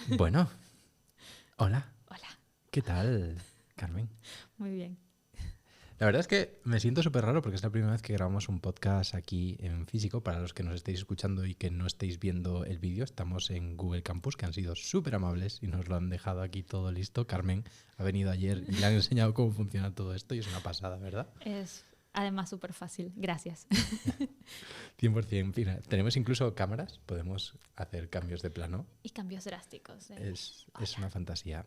Bueno, hola, Hola, ¿qué tal, Carmen? muy bien. La verdad es que me siento súper raro porque es la primera vez que grabamos un podcast aquí en físico. Para los que nos estéis escuchando y que no estéis viendo el vídeo, estamos en Google Campus, que han sido súper amables y nos lo han dejado aquí todo listo. Carmen ha venido ayer y le han enseñado cómo funciona todo esto y es una pasada, ¿verdad? Es además súper fácil, gracias. 100%. Mira, tenemos incluso cámaras, podemos hacer cambios de plano. Y cambios drásticos. Es una Hola. fantasía.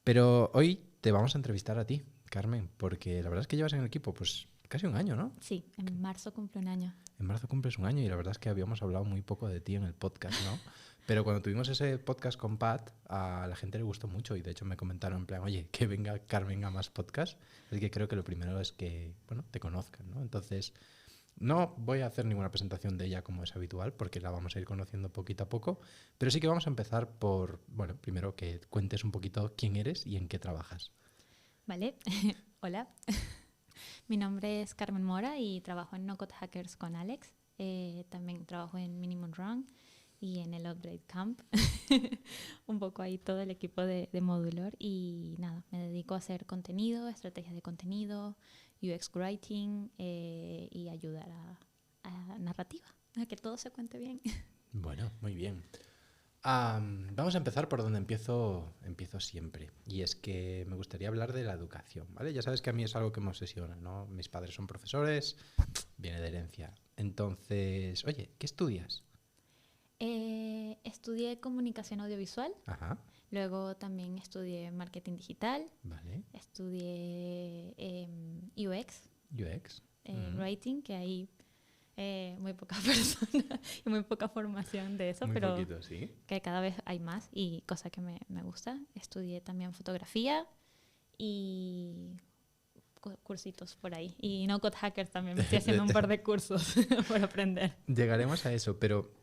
Pero hoy te vamos a entrevistar a ti, Carmen, porque la verdad es que llevas en el equipo pues casi un año, ¿no? Sí, en marzo cumple un año. En marzo cumples un año y la verdad es que habíamos hablado muy poco de ti en el podcast, ¿no? Pero cuando tuvimos ese podcast con Pat, a la gente le gustó mucho y de hecho me comentaron en plan, oye, que venga Carmen a más podcast. Así que creo que lo primero es que, bueno, te conozcan, ¿no? Entonces, no voy a hacer ninguna presentación de ella como es habitual porque la vamos a ir conociendo poquito a poco, pero sí que vamos a empezar por, bueno, primero que cuentes un poquito quién eres y en qué trabajas. ¿Vale? Hola. Mi nombre es Carmen Mora y trabajo en No Code Hackers con Alex. También trabajo en Minimum Run y en el Upgrade Camp. Un poco ahí todo el equipo de Modulor. Y nada, me dedico a hacer contenido, estrategias de contenido, UX Writing y ayudar a narrativa, a que todo se cuente bien. Bueno, muy bien. Vamos a empezar por donde empiezo siempre. Y es que me gustaría hablar de la educación, ¿vale? Ya sabes que a mí es algo que me obsesiona, ¿no? Mis padres son profesores, viene de herencia. Entonces, oye, ¿qué estudias? Estudié comunicación audiovisual, Ajá, luego también estudié marketing digital, vale. estudié UX, UX. writing, que hay muy pocas personas y muy poca formación de eso, Muy pero poquito, sí. que cada vez hay más y cosa que me gusta. Estudié también fotografía y cursitos por ahí. Y no code hackers también, me estoy haciendo un par de cursos por aprender. Llegaremos a eso, pero,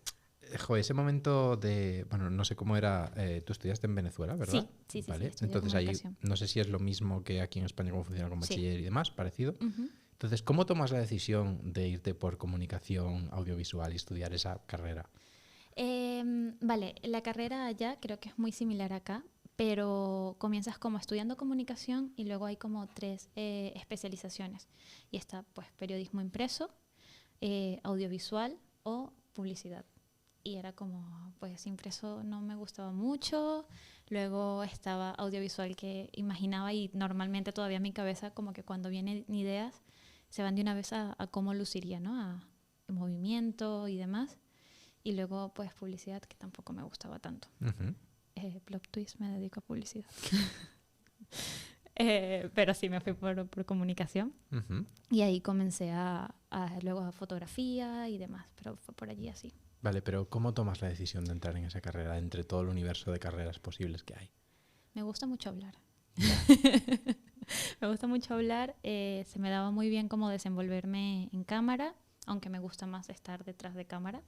jo, ese momento de, bueno, no sé cómo era, tú estudiaste en Venezuela, ¿verdad? Sí, sí, sí, sí, Vale, estudié entonces ahí comunicación. no sé si es lo mismo que aquí en España, cómo funciona con Sí. bachiller y demás, parecido. Ujú. Entonces, ¿cómo tomas la decisión de irte por comunicación audiovisual y estudiar esa carrera? Vale, la carrera allá creo que es muy similar acá, pero comienzas como estudiando comunicación y luego hay como tres especializaciones. Y está pues periodismo impreso, audiovisual o publicidad. Y era como, pues impreso no me gustaba mucho, luego estaba audiovisual que imaginaba y normalmente todavía en mi cabeza como que cuando vienen ideas se van de una vez a cómo luciría, ¿no? A movimiento y demás. Y luego, pues, publicidad, que tampoco me gustaba tanto. Ujú, Plot twist, me dedico a publicidad. Pero sí, me fui por comunicación. ujú. Y ahí comencé luego a fotografía y demás. Pero fue por allí así. Vale, pero ¿cómo tomas la decisión de entrar en esa carrera entre todo el universo de carreras posibles que hay? Me gusta mucho hablar. Ya. Me gusta mucho hablar. Se me daba muy bien como desenvolverme en cámara, aunque me gusta más estar detrás de cámara.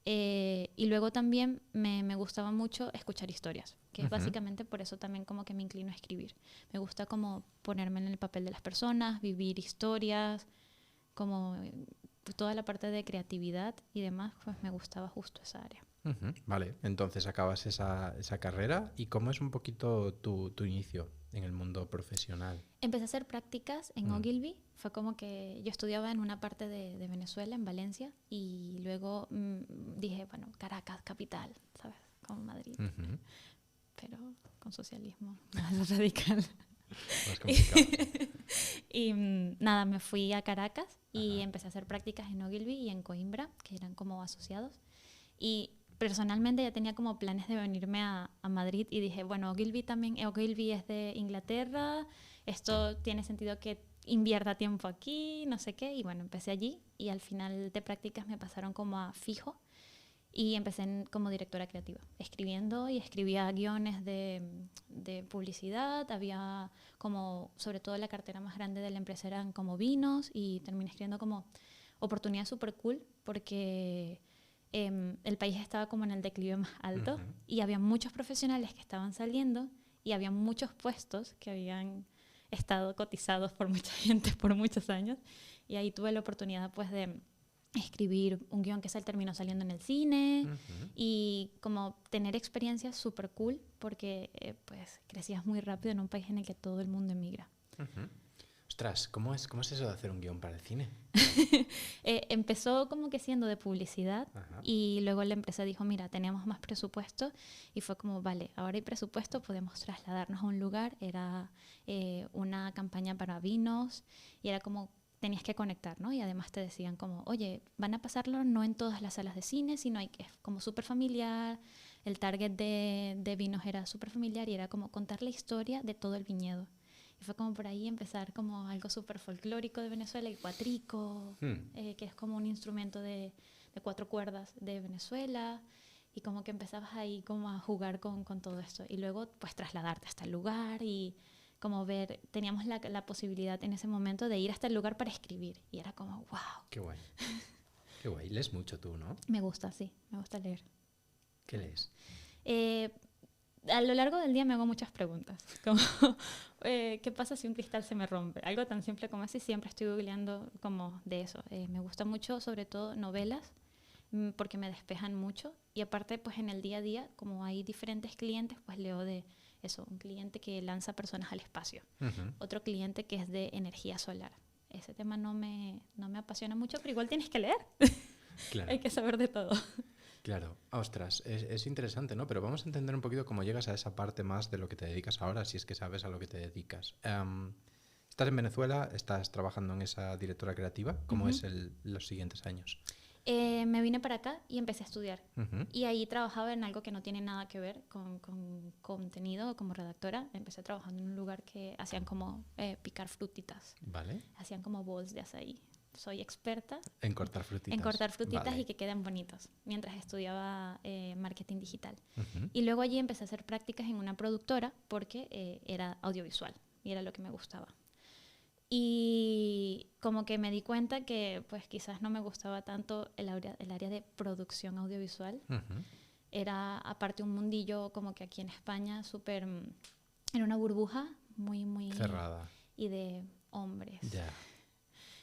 Y luego también me gustaba mucho escuchar historias, que es Ujú. básicamente por eso también como que me inclino a escribir. Me gusta como ponerme en el papel de las personas, vivir historias, como toda la parte de creatividad y demás, pues me gustaba justo esa área. Ujú. Vale, entonces acabas esa carrera y ¿cómo es un poquito tu inicio en el mundo profesional? Empecé a hacer prácticas en Mm. Ogilvy. Fue como que yo estudiaba en una parte de Venezuela, en Valencia, y luego dije, bueno, Caracas, capital, ¿sabes? Como Madrid, Ujú. pero con socialismo más radical. Más complicado, sí. Y nada, me fui a Caracas y Ajá. empecé a hacer prácticas en Ogilvy y en Coimbra, que eran como asociados. Y personalmente ya tenía como planes de venirme a Madrid y dije, bueno, Ogilvy también, Ogilvy es de Inglaterra, esto tiene sentido que invierta tiempo aquí, no sé qué. Y bueno, empecé allí y al final de prácticas me pasaron como a fijo y empecé como directora creativa, escribiendo y escribía guiones de publicidad. Había como, sobre todo la cartera más grande de la empresa eran como vinos y terminé escribiendo como oportunidad súper cool porque el país estaba como en el declive más alto Ujú. y había muchos profesionales que estaban saliendo y había muchos puestos que habían estado cotizados por mucha gente por muchos años y ahí tuve la oportunidad pues de escribir un guión que terminó saliendo en el cine y como tener experiencias súper cool porque pues crecías muy rápido en un país en el que todo el mundo emigra. Ostras, ¿cómo es eso de hacer un guión para el cine? Empezó como que siendo de publicidad y luego la empresa dijo, mira, tenemos más presupuesto y fue como, vale, ahora hay presupuesto, podemos trasladarnos a un lugar. Era una campaña para vinos y era como tenías que conectar, ¿no? Y además te decían como, oye, van a pasarlo no en todas las salas de cine, sino es como súper familiar. El target de vinos era súper familiar y era como contar la historia de todo el viñedo. Y fue como por ahí empezar como algo súper folclórico de Venezuela, el cuatrico, que es como un instrumento de 4 cuerdas de Venezuela. Y como que empezabas ahí como a jugar con todo esto. Y luego pues trasladarte hasta el lugar y como ver, teníamos la posibilidad en ese momento de ir hasta el lugar para escribir. Y era como, wow. Qué guay. Qué guay. Lees mucho tú, ¿no? Me gusta, sí, me gusta leer. ¿Qué lees? A lo largo del día me hago muchas preguntas. Como, ¿qué pasa si un cristal se me rompe? Algo tan simple como así, siempre estoy googleando como de eso. Me gusta mucho, sobre todo, novelas, porque me despejan mucho. Y aparte, pues en el día a día, como hay diferentes clientes, pues leo de eso, un cliente que lanza personas al espacio, otro cliente que es de energía solar. Ese tema no me apasiona mucho, pero igual tienes que leer. Claro. Hay que saber de todo. Claro. Ostras, es interesante, ¿no? Pero vamos a entender un poquito cómo llegas a esa parte más de lo que te dedicas ahora, si es que sabes a lo que te dedicas. Estás en Venezuela, estás trabajando en esa directora creativa. ¿Cómo es los siguientes años? Me vine para acá y empecé a estudiar. Y ahí trabajaba en algo que no tiene nada que ver con contenido como redactora. Empecé trabajando en un lugar que hacían como picar frutitas. Vale. Hacían como bowls de azaí. Soy experta en cortar frutitas. En cortar frutitas vale. Y que queden bonitos, mientras estudiaba marketing digital. Y luego allí empecé a hacer prácticas en una productora porque era audiovisual y era lo que me gustaba. Y como que me di cuenta que pues quizás no me gustaba tanto el área de producción audiovisual. Era aparte un mundillo como que aquí en España súper... Era una burbuja muy... cerrada. Y de hombres. Ya.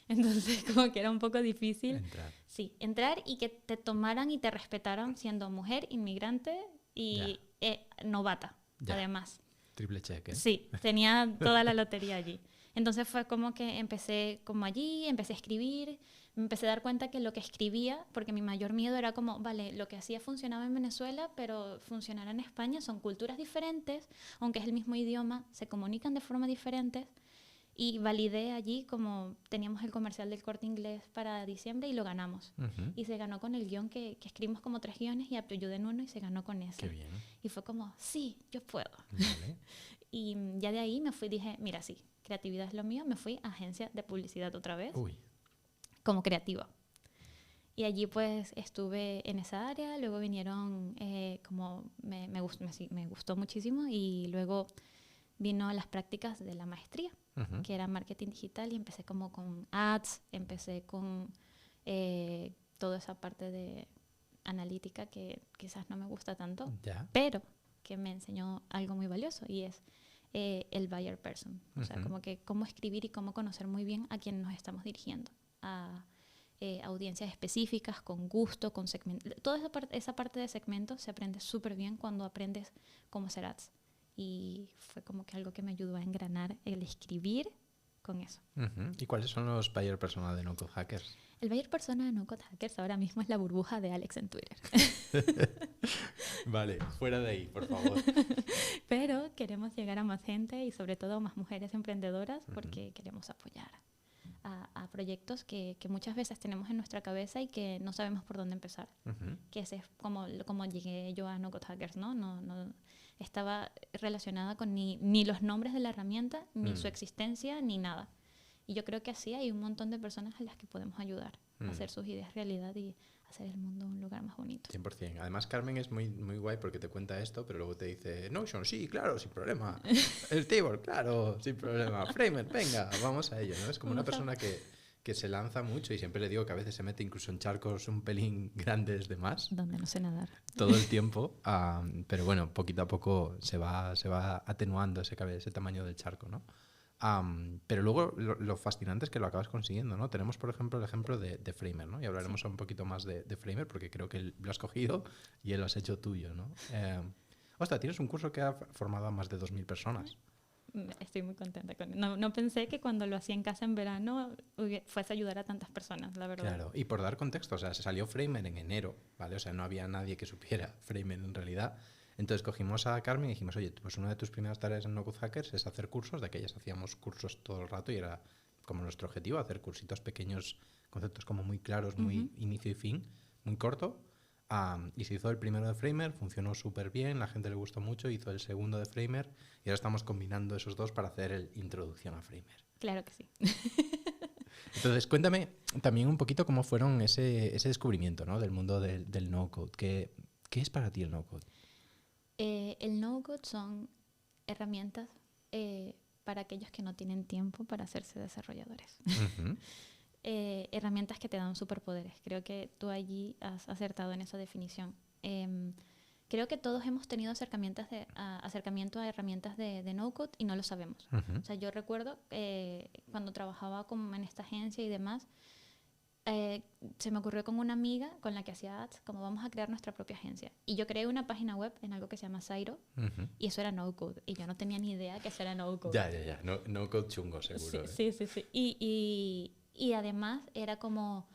Entonces como que era un poco difícil. Entrar. Sí, entrar y que te tomaran y te respetaran siendo mujer, inmigrante y novata, ya. Además. Triple check, ¿eh? Sí, tenía toda la lotería allí. Entonces fue como que empecé como allí, empecé a escribir, me empecé a dar cuenta que lo que escribía, porque mi mayor miedo era como, vale, lo que hacía funcionaba en Venezuela, pero funcionará en España, son culturas diferentes, aunque es el mismo idioma, se comunican de forma diferente. Y validé allí como teníamos el comercial del Corte Inglés para diciembre y lo ganamos. Y se ganó con el guión que escribimos como 3 guiones y ayudé en uno y se ganó con ese. Qué bien. Y fue como, sí, yo puedo. Vale. Y ya de ahí me fui, dije, mira, sí, creatividad es lo mío. Me fui a agencia de publicidad otra vez. Uy. Como creativa. Y allí pues estuve en esa área, luego vinieron, como me gustó muchísimo y luego vino las prácticas de la maestría, que era marketing digital y empecé como con ads, empecé con toda esa parte de analítica que quizás no me gusta tanto, pero que me enseñó algo muy valioso y es el buyer person, o sea, como que cómo escribir y cómo conocer muy bien a quién nos estamos dirigiendo, a audiencias específicas, con gusto, con segmento. Toda esa parte de segmentos se aprende súper bien cuando aprendes cómo hacer ads. Y fue como que algo que me ayudó a engranar el escribir con eso. ¿Y cuáles son los buyer persona de No Code Hackers? El buyer persona de No Code Hackers ahora mismo es la burbuja de Alex en Twitter. Vale, fuera de ahí, por favor. Pero queremos llegar a más gente y sobre todo a más mujeres emprendedoras porque queremos apoyar a proyectos que muchas veces tenemos en nuestra cabeza y que no sabemos por dónde empezar. Que ese es como llegué yo a No Code Hackers, ¿no? No estaba relacionada con ni los nombres de la herramienta, ni su existencia, ni nada. Y yo creo que así hay un montón de personas a las que podemos ayudar a hacer sus ideas realidad y hacer el mundo un lugar más bonito. 100%. Además, Carmen es muy, muy guay porque te cuenta esto, pero luego te dice Notion, sí, claro, sin problema. El Tibor, claro, sin problema. Framer, venga, vamos a ello, ¿no? Es como una persona que se lanza mucho y siempre le digo que a veces se mete incluso en charcos un pelín grandes de más. Donde no sé nadar. Todo el tiempo, pero bueno, poquito a poco se va atenuando ese tamaño del charco, ¿no? Pero luego lo fascinante es que lo acabas consiguiendo, ¿no? Tenemos, por ejemplo, el ejemplo de Framer, ¿no? Y hablaremos un poquito más de Framer porque creo que él lo has cogido y él lo has hecho tuyo, ¿no? Ostras, tienes un curso que ha formado a más de 2.000 personas. Estoy muy contenta con él. No pensé que cuando lo hacía en casa en verano fuese a ayudar a tantas personas, la verdad. Claro, y por dar contexto, o sea, se salió Framer en enero, ¿vale? O sea, no había nadie que supiera Framer en realidad. Entonces cogimos a Carmen y dijimos, oye, pues una de tus primeras tareas en No Code Hackers es hacer cursos, de aquellas hacíamos cursos todo el rato y era como nuestro objetivo, hacer cursitos pequeños, conceptos como muy claros, muy inicio y fin, muy corto. Y se hizo el primero de Framer, funcionó súper bien, la gente le gustó mucho, hizo el segundo de Framer y ahora estamos combinando esos dos para hacer el introducción a Framer. Claro que sí. Entonces, cuéntame también un poquito cómo fueron ese descubrimiento, ¿no? Del mundo del no-code. ¿Qué es para ti el no-code? El no-code son herramientas para aquellos que no tienen tiempo para hacerse desarrolladores. Uh-huh. Herramientas que te dan superpoderes. Creo que tú allí has acertado en esa definición. Creo que todos hemos tenido acercamiento a herramientas de no-code y no lo sabemos. Uh-huh. O sea, yo recuerdo cuando trabajaba como en esta agencia y demás, se me ocurrió con una amiga con la que hacía ads, como vamos a crear nuestra propia agencia. Y yo creé una página web en algo que se llama Zairo, Uh-huh. y eso era no-code. Y yo no tenía ni idea que eso era no-code. Ya. No-code chungo, seguro. Sí. Y además era como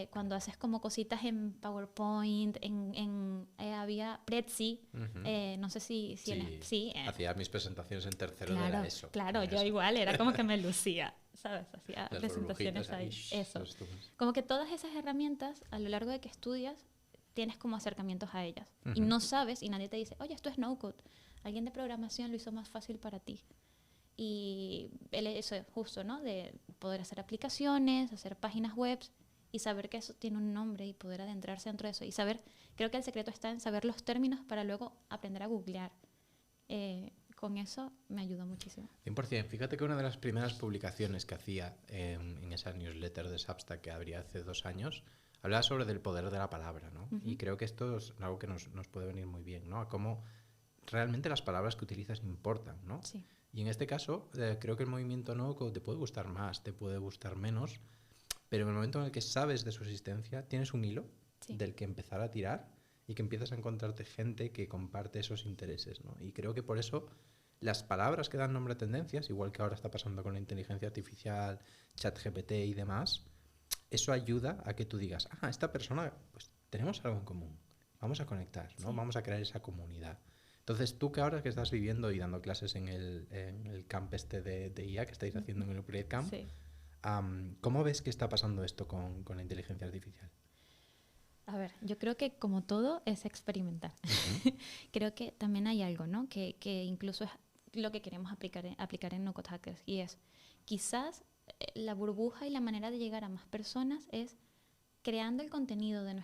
cuando haces como cositas en PowerPoint, había Prezi, Uh-huh. no sé si Sí, hacía mis presentaciones en tercero, claro, era eso. claro, yo eso. igual, era como que me lucía, ¿sabes? Hacía Las presentaciones ahí, burbujitas eso. los tubos. Como que todas esas herramientas, a lo largo de que estudias, tienes como acercamientos a ellas. Uh-huh. Y no sabes, y nadie te dice, oye, esto es no-code. Alguien de programación lo hizo más fácil para ti. Y eso es justo, ¿no? De poder hacer aplicaciones, hacer páginas web y saber que eso tiene un nombre y poder adentrarse dentro de eso. Y saber, creo que el secreto está en saber los términos para luego aprender a googlear. Con eso me ayudó muchísimo. 100%. Fíjate que una de las primeras publicaciones que hacía en esa newsletter de Substack que abría hace 2 años, hablaba sobre el poder de la palabra, ¿no? Uh-huh. Y creo que esto es algo que nos puede venir muy bien, ¿no? A cómo realmente las palabras que utilizas importan, ¿no? Sí. Y en este caso, creo que el movimiento no-code te puede gustar más, te puede gustar menos, pero en el momento en el que sabes de su existencia, tienes un hilo del que empezar a tirar y que empiezas a encontrarte gente que comparte esos intereses, ¿no? Y creo que por eso las palabras que dan nombre a tendencias, igual que ahora está pasando con la inteligencia artificial, ChatGPT y demás, eso ayuda a que tú digas, esta persona, pues tenemos algo en común, vamos a conectar, ¿no? Vamos a crear esa comunidad. Entonces, tú que ahora que estás viviendo y dando clases en el camp de IA que estáis haciendo en el Upgrade Camp, ¿cómo ves que está pasando esto con la inteligencia artificial? A ver, yo creo que como todo es experimentar. Uh-huh. Creo que también hay algo, ¿no? Que incluso es lo que queremos aplicar en No Code Hackers. Y es, quizás la burbuja y la manera de llegar a más personas es creando el contenido de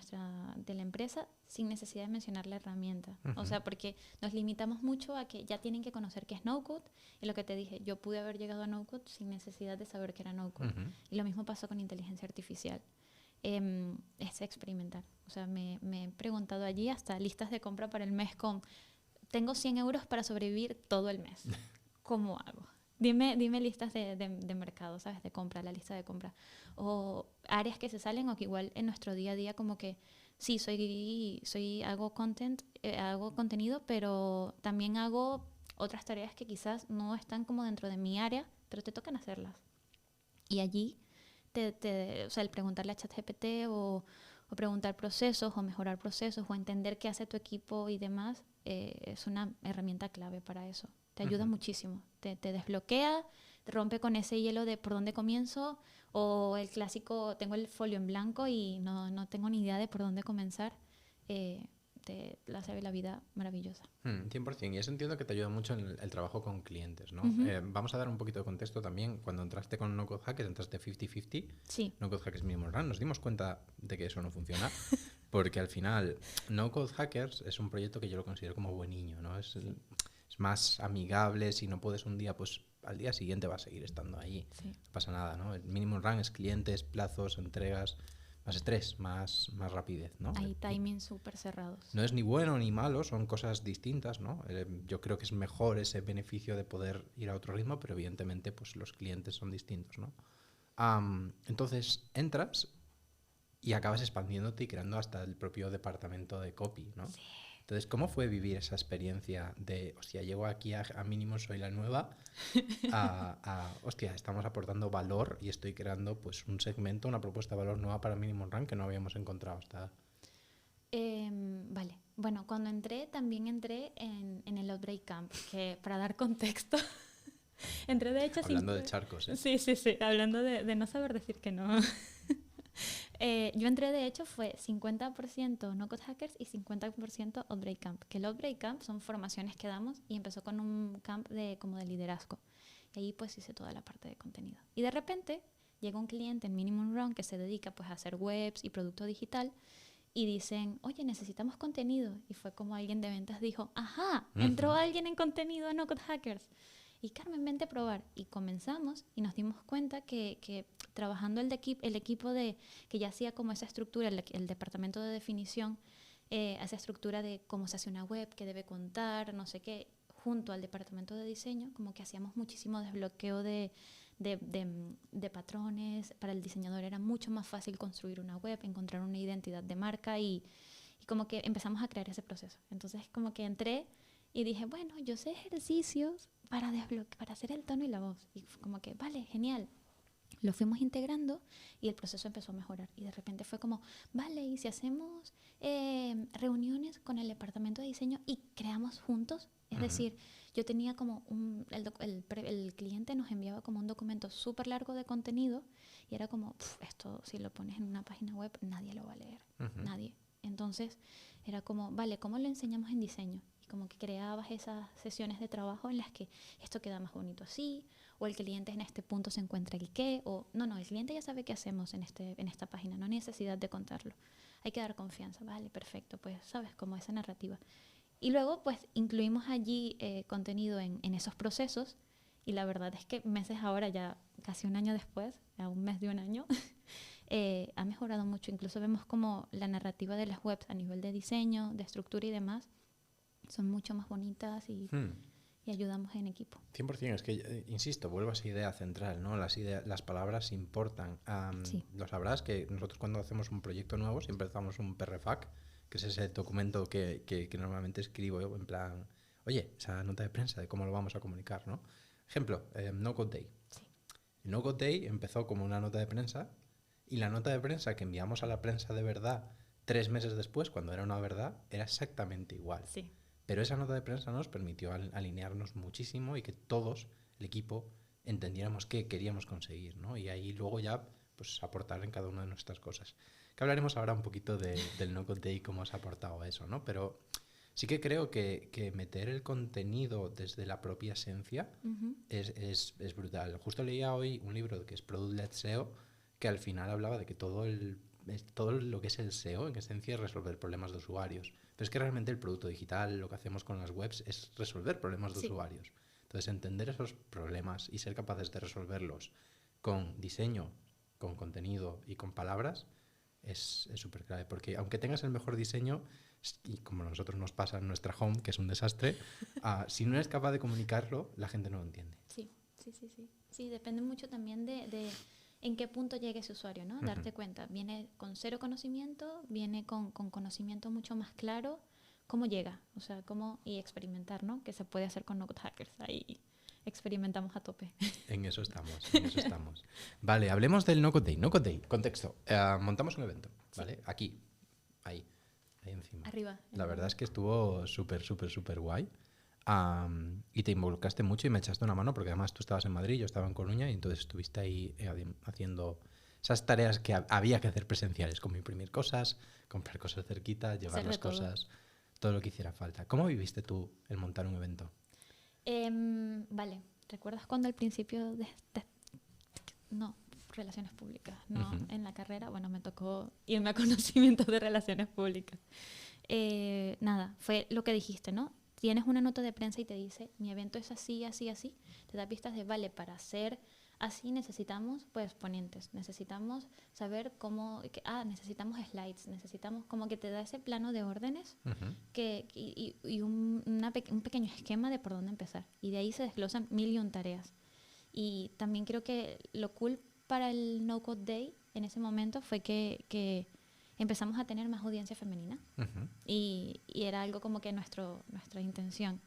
la empresa sin necesidad de mencionar la herramienta. Uh-huh. O sea, porque nos limitamos mucho a que ya tienen que conocer qué es no-code. Y lo que te dije, yo pude haber llegado a no-code sin necesidad de saber qué era no-code. Uh-huh. Y lo mismo pasó con inteligencia artificial. Es experimentar. O sea, me he preguntado allí hasta listas de compra para el mes con, tengo 100 euros para sobrevivir todo el mes. ¿Cómo hago? Dime listas de mercado, ¿sabes? De compra, la lista de compra. O áreas que se salen o que igual en nuestro día a día como que sí, hago contenido, pero también hago otras tareas que quizás no están como dentro de mi área, pero te tocan hacerlas. Y allí, o sea, el preguntarle a ChatGPT o preguntar procesos o mejorar procesos o entender qué hace tu equipo y demás, es una herramienta clave para eso. Te ayuda muchísimo, te desbloquea, te rompe con ese hielo de por dónde comienzo, o el clásico, tengo el folio en blanco y no tengo ni idea de por dónde comenzar. Te hace la vida maravillosa. 100%, y eso entiendo que te ayuda mucho en el trabajo con clientes, ¿no? Uh-huh. Vamos a dar un poquito de contexto también. Cuando entraste con No Code Hackers, entraste 50-50. Sí. No Code Hackers Minimum Run. Nos dimos cuenta de que eso no funciona, porque al final No Code Hackers es un proyecto que yo lo considero como buen niño, ¿no? Es más amigable. Si no puedes un día, pues al día siguiente va a seguir estando ahí. Sí. No pasa nada, ¿no? El Minimum Run es clientes, plazos, entregas. más estrés, más rapidez, ¿no? Hay timings súper cerrados. No es ni bueno ni malo, son cosas distintas, ¿no? Yo creo que es mejor ese beneficio de poder ir a otro ritmo, pero evidentemente pues los clientes son distintos, ¿no? Entonces entras y acabas expandiéndote y creando hasta el propio departamento de copy, ¿no? Sí. Entonces, ¿cómo fue vivir esa experiencia de, hostia, llego aquí a mínimo soy la nueva, hostia, estamos aportando valor y estoy creando pues un segmento, una propuesta de valor nueva para Minimum Run que no habíamos encontrado hasta... Vale. Bueno, cuando también entré en el Outbreak Camp, que para dar contexto, entré de hecho... Hablando de charcos, ¿eh? Sí, sí, sí, hablando de no saber decir que no. Yo entré de hecho fue 50% No Code Hackers y 50% Outbreak Camp, que el Outbreak Camp son formaciones que damos y empezó con un camp como de liderazgo. Y ahí pues hice toda la parte de contenido. Y de repente llega un cliente en Minimum Run que se dedica pues a hacer webs y producto digital y dicen, oye, necesitamos contenido. Y fue como alguien de ventas dijo, ajá, entró alguien en contenido a No Code Hackers. Y Carmen, vente a probar. Y comenzamos y nos dimos cuenta que trabajando el equipo que ya hacía como esa estructura, el departamento de definición, esa estructura de cómo se hace una web, qué debe contar, no sé qué, junto al departamento de diseño, como que hacíamos muchísimo desbloqueo de patrones. Para el diseñador era mucho más fácil construir una web, encontrar una identidad de marca y como que empezamos a crear ese proceso. Entonces como que entré y dije, bueno, yo sé ejercicios para hacer el tono y la voz. Y como que, vale, genial. Lo fuimos integrando y el proceso empezó a mejorar. Y de repente fue como, vale, ¿y si hacemos reuniones con el departamento de diseño y creamos juntos? Es decir, yo tenía como el cliente nos enviaba como un documento súper largo de contenido y era como, esto si lo pones en una página web nadie lo va a leer, nadie. Entonces era como, vale, ¿cómo lo enseñamos en diseño? Y como que creabas esas sesiones de trabajo en las que esto queda más bonito así, o el cliente en este punto se encuentra el qué, o no, el cliente ya sabe qué hacemos en esta página, no hay necesidad de contarlo. Hay que dar confianza, vale, perfecto, pues sabes, como esa narrativa. Y luego pues incluimos allí contenido en esos procesos y la verdad es que meses ahora, ya casi un año después, a un mes de un año, ha mejorado mucho. Incluso vemos como la narrativa de las webs a nivel de diseño, de estructura y demás son mucho más bonitas y ayudamos en equipo. 100%, es que, insisto, vuelvo a esa idea central, ¿no? Las palabras importan. Sí. Lo sabrás que nosotros cuando hacemos un proyecto nuevo siempre empezamos un PRFAQ, que es ese documento que normalmente escribo yo en plan, oye, esa nota de prensa de cómo lo vamos a comunicar, ¿no? Ejemplo, No Code Day. Sí. No Code Day empezó como una nota de prensa y la nota de prensa que enviamos a la prensa de verdad 3 meses después, cuando era una verdad, era exactamente igual. Sí. Pero esa nota de prensa nos permitió alinearnos muchísimo y que todos, el equipo, entendiéramos qué queríamos conseguir, ¿no? Y ahí luego ya pues aportar en cada una de nuestras cosas. Que hablaremos ahora un poquito del No Code Day y cómo has aportado a eso, ¿no? Pero sí que creo que meter el contenido desde la propia esencia es brutal. Justo leía hoy un libro que es Product Led SEO, que al final hablaba de que todo lo que es el SEO, en esencia, es resolver problemas de usuarios. Pero es que realmente el producto digital, lo que hacemos con las webs, es resolver problemas de usuarios. Entonces, entender esos problemas y ser capaces de resolverlos con diseño, con contenido y con palabras es súper clave. Porque aunque tengas el mejor diseño, y como a nosotros nos pasa en nuestra home, que es un desastre, si no eres capaz de comunicarlo, la gente no lo entiende. Sí. Sí, depende mucho también de en qué punto llegue ese usuario, ¿no? Darte cuenta, viene con cero conocimiento, viene con conocimiento mucho más claro, cómo llega, o sea, y experimentar, ¿no? Que se puede hacer con No Code Hackers, ahí experimentamos a tope. En eso estamos. Vale, hablemos del No Code Day. No Code Day, contexto. Montamos un evento, ¿vale? Aquí, ahí encima. Arriba. La verdad es que estuvo súper guay. Y te involucraste mucho y me echaste una mano porque además tú estabas en Madrid, yo estaba en Coruña y entonces estuviste ahí haciendo esas tareas que había que hacer presenciales, como imprimir cosas, comprar cosas cerquita, llevar las cosas, todo lo que hiciera falta. ¿Cómo viviste tú el montar un evento? Vale, ¿recuerdas cuando al principio no, relaciones públicas, no, en la carrera, bueno, me tocó irme a conocimientos de relaciones públicas. Nada, fue lo que dijiste, ¿no? Tienes una nota de prensa y te dice, mi evento es así, así, así. Te da pistas de, vale, para hacer Así necesitamos pues ponentes, necesitamos saber cómo, necesitamos slides, necesitamos como que te da ese plano de órdenes y un pequeño esquema de por dónde empezar. Y de ahí se desglosan 1000 tareas. Y también creo que lo cool para el No Code Day en ese momento fue que empezamos a tener más audiencia femenina. Y era algo como que nuestra intención.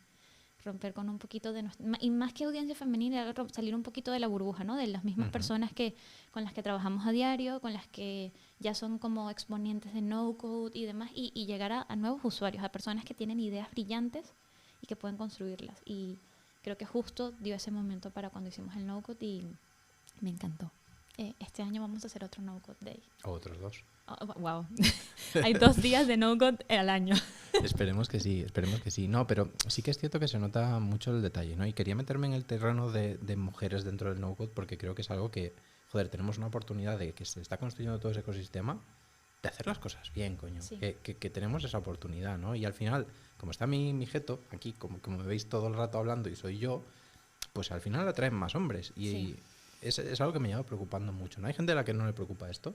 Romper con un poquito de y más que audiencia femenina, era salir un poquito de la burbuja, ¿no? De las mismas personas con las que trabajamos a diario, con las que ya son como exponentes de no-code y demás, y llegar a nuevos usuarios, a personas que tienen ideas brillantes y que pueden construirlas. Y creo que justo dio ese momento para cuando hicimos el no-code y me encantó. Este año vamos a hacer otro no-code day. Otros 2. Oh, wow. Hay 2 días de no-code al año. Esperemos que sí, esperemos que sí. No, pero sí que es cierto que se nota mucho el detalle, ¿no? Y quería meterme en el terreno de mujeres dentro del no-code porque creo que es algo que, joder, tenemos una oportunidad de que se está construyendo todo ese ecosistema de hacer las cosas bien, coño. Sí. Que tenemos esa oportunidad, ¿no? Y al final, como está mi jeto aquí, como me veis todo el rato hablando y soy yo, pues al final atraen más hombres. Y Sí. es algo que me lleva preocupando mucho, ¿no? Hay gente a la que no le preocupa esto.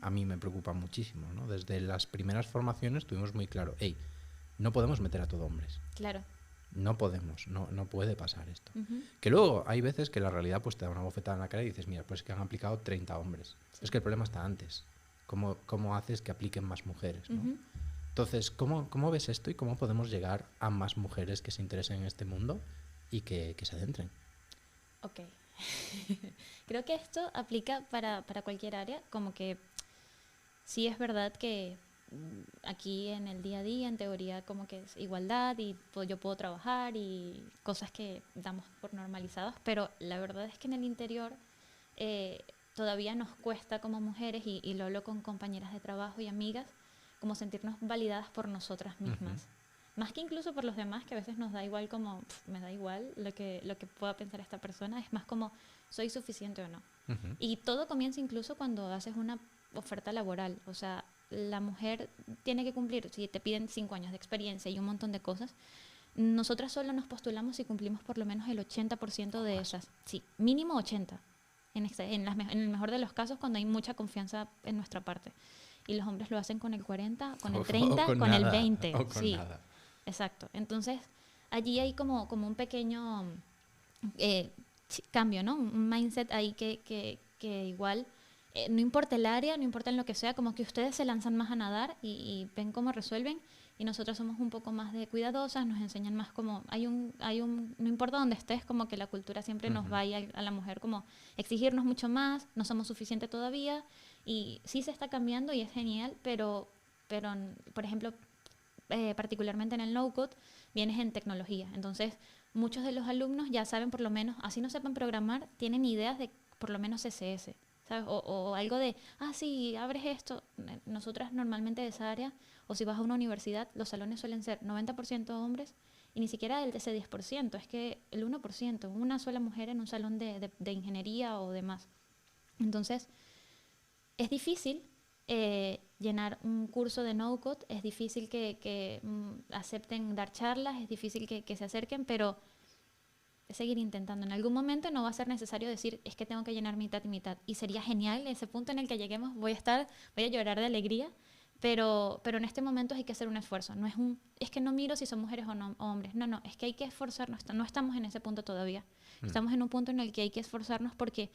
A mí me preocupa muchísimo, ¿no? Desde las primeras formaciones tuvimos muy claro, hey, no podemos meter a todo hombres. Claro. No podemos, no puede pasar esto. Que luego hay veces que la realidad pues te da una bofetada en la cara y dices, mira, pues es que han aplicado 30 hombres. Sí. Es que el problema está antes. ¿Cómo haces que apliquen más mujeres, ¿no? Entonces, ¿cómo ves esto y cómo podemos llegar a más mujeres que se interesen en este mundo y que se adentren? Ok. Creo que esto aplica para cualquier área, como que sí es verdad que aquí en el día a día, en teoría, como que es igualdad y yo puedo trabajar y cosas que damos por normalizadas, pero la verdad es que en el interior todavía nos cuesta como mujeres, y lo hablo con compañeras de trabajo y amigas, como sentirnos validadas por nosotras mismas. Más que incluso por los demás, que a veces nos da igual como, me da igual lo que pueda pensar esta persona, es más como, ¿soy suficiente o no? Y todo comienza incluso cuando haces una oferta laboral, o sea, la mujer tiene que cumplir, si te piden 5 años de experiencia y un montón de cosas, nosotras solo nos postulamos si cumplimos por lo menos el 80% de esas, sí, mínimo 80%, en el mejor de los casos cuando hay mucha confianza en nuestra parte. Y los hombres lo hacen con el 40%, con el 30%, con nada, el 20%. o con sí, nada. Exacto. Entonces, allí hay como un pequeño cambio, ¿no? Un mindset ahí que igual, no importa el área, no importa en lo que sea, como que ustedes se lanzan más a nadar y ven cómo resuelven, y nosotros somos un poco más de cuidadosas, nos enseñan más como, no importa dónde estés, como que la cultura siempre nos va a la mujer como exigirnos mucho más, no somos suficientes todavía, y sí se está cambiando y es genial, pero por ejemplo, particularmente en el no-code, vienes en tecnología. Entonces, muchos de los alumnos ya saben por lo menos, así no sepan programar, tienen ideas de por lo menos CSS, ¿sabes? O algo de, sí, abres esto. Nosotras normalmente de esa área, o si vas a una universidad, los salones suelen ser 90% hombres y ni siquiera de ese 10%, es que el 1%, una sola mujer en un salón de ingeniería o demás. Entonces, es difícil llenar un curso de no-code, es difícil que acepten dar charlas, es difícil que se acerquen, pero es seguir intentando. En algún momento no va a ser necesario decir, es que tengo que llenar mitad y mitad. Y sería genial, ese punto en el que lleguemos, voy a llorar de alegría, pero en este momento hay que hacer un esfuerzo. No es que no miro si son mujeres o hombres. No, es que hay que esforzarnos. No estamos en ese punto todavía. Estamos en un punto en el que hay que esforzarnos porque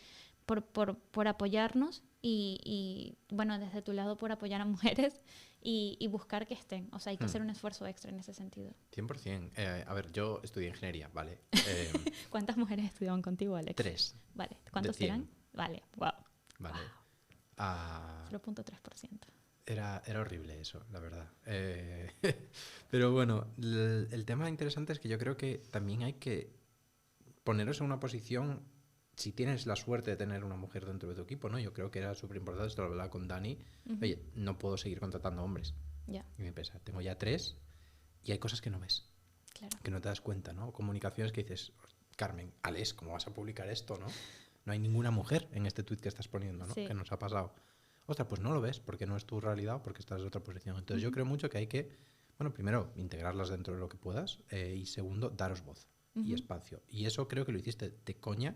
por apoyarnos y, bueno, desde tu lado por apoyar a mujeres y buscar que estén. O sea, hay que hacer un esfuerzo extra en ese sentido. 100%. A ver, yo estudié ingeniería, ¿vale? ¿Cuántas mujeres estudiaban contigo, Alex? 3. Vale. ¿Cuántos eran? Vale, wow. Vale. Wow. 0.3%. Era horrible eso, la verdad. Pero bueno, el tema interesante es que yo creo que también hay que poneros en una posición, si tienes la suerte de tener una mujer dentro de tu equipo, ¿no? Yo creo que era súper importante, esto lo hablaba con Dani. Oye, no puedo seguir contratando hombres. Yeah. Y me pesa, tengo ya 3 y hay cosas que no ves. Claro. Que no te das cuenta, ¿no? Comunicaciones que dices, Carmen, Alex, ¿cómo vas a publicar esto, no? No hay ninguna mujer en este tweet que estás poniendo, ¿no? Sí. ¿Qué nos ha pasado? Ostras, pues no lo ves porque no es tu realidad o porque estás en otra posición. Entonces yo creo mucho que hay que, bueno, primero, integrarlas dentro de lo que puedas y segundo, daros voz y espacio. Y eso creo que lo hiciste de coña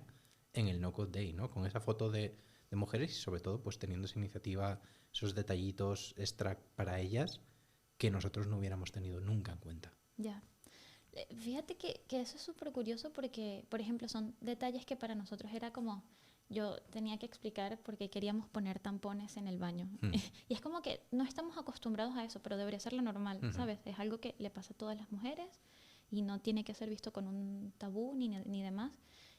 en el No Code Day, ¿no? Con esa foto de mujeres y sobre todo pues teniendo esa iniciativa, esos detallitos extra para ellas que nosotros no hubiéramos tenido nunca en cuenta. Ya. Fíjate que eso es súper curioso porque, por ejemplo, son detalles que para nosotros era como, yo tenía que explicar porque queríamos poner tampones en el baño. Y es como que no estamos acostumbrados a eso, pero debería ser lo normal, ¿sabes? Es algo que le pasa a todas las mujeres y no tiene que ser visto con un tabú ni demás.